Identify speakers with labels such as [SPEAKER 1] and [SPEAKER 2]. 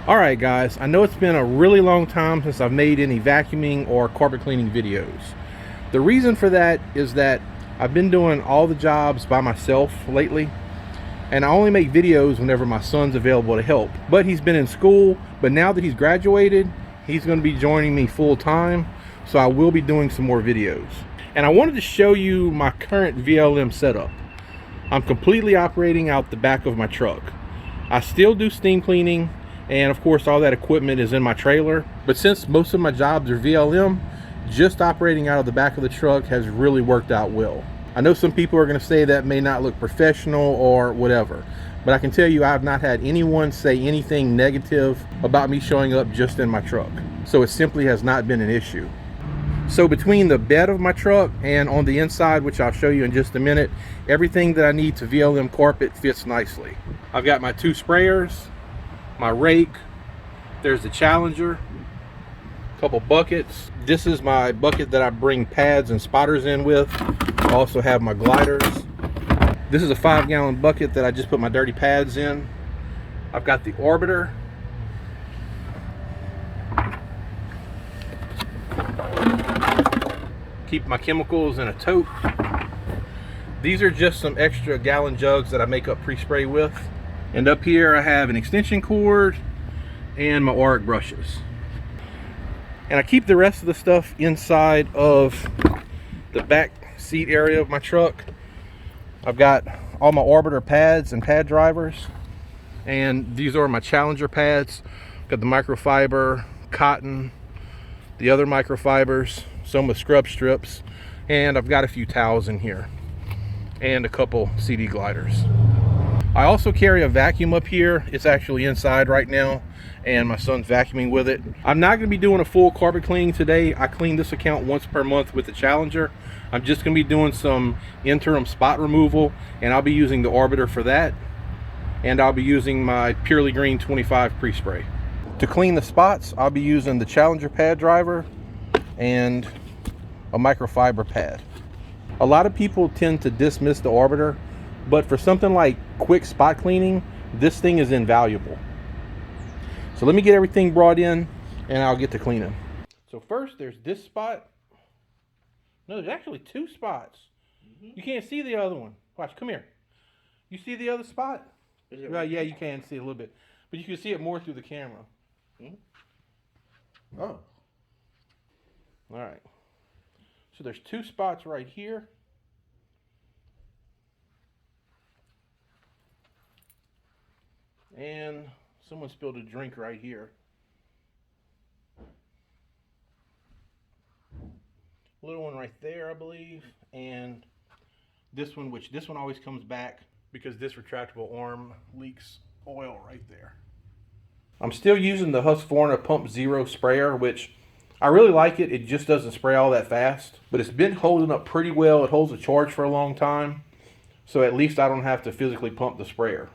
[SPEAKER 1] Alright guys, I know it's been a really long time since I've made any vacuuming or carpet cleaning videos. The reason for that is that I've been doing all the jobs by myself lately, and I only make videos whenever my son's available to help. But he's been in school, but now that he's graduated, he's going to be joining me full time, so I will be doing some more videos. And I wanted to show you my current VLM setup. I'm completely operating out the back of my truck. I still do steam cleaning, and of course all that equipment is in my trailer, but since most of my jobs are VLM, just operating out of the back of the truck has really worked out well. I know some people are going to say that may not look professional or whatever, but I can tell you I've not had anyone say anything negative about me showing up just in my truck, so it simply has not been an issue. So between the bed of my truck and on the inside, which I'll show you in just a minute, everything that I need to VLM carpet fits nicely. I've got my 2 sprayers, my rake, there's the Challenger, a couple buckets. This is my bucket that I bring pads and spotters in with. I also have my gliders. This is a 5-gallon bucket that I just put my dirty pads in. I've got the Orbiter. Keep my chemicals in a tote. These are just some extra gallon jugs that I make up pre-spray with. And up here I have an extension cord and my Oreck brushes. And I keep the rest of the stuff inside of the back seat area of my truck. I've got all my Orbiter pads and pad drivers, and these are my Challenger pads. Got the microfiber, cotton, the other microfibers, some with scrub strips, and I've got a few towels in here and a couple CD gliders. I also carry a vacuum up here. It's actually inside right now, and my son's vacuuming with it. I'm not going to be doing a full carpet cleaning today. I clean this account once per month with the Challenger. I'm just going to be doing some interim spot removal, and I'll be using the Orbiter for that, and I'll be using my Purely Green 25 pre-spray. To clean the spots, I'll be using the Challenger pad driver and a microfiber pad. A lot of people tend to dismiss the Orbiter, but for something like quick spot cleaning, this thing is invaluable. So let me get everything brought in and I'll get to cleaning. So first there's this spot. No, there's actually 2 spots. You can't see the other one. Watch, come here. You see the other spot? Well, yeah, you can see a little bit, but you can see it more through the camera. Oh. All right. So there's 2 spots right here. And someone spilled a drink right here. Little one right there, I believe. And this one, which this one always comes back because this retractable arm leaks oil right there. I'm still using the Husqvarna Pump Zero sprayer, which I really like it. It just doesn't spray all that fast, but it's been holding up pretty well. It holds a charge for a long time, so at least I don't have to physically pump the sprayer.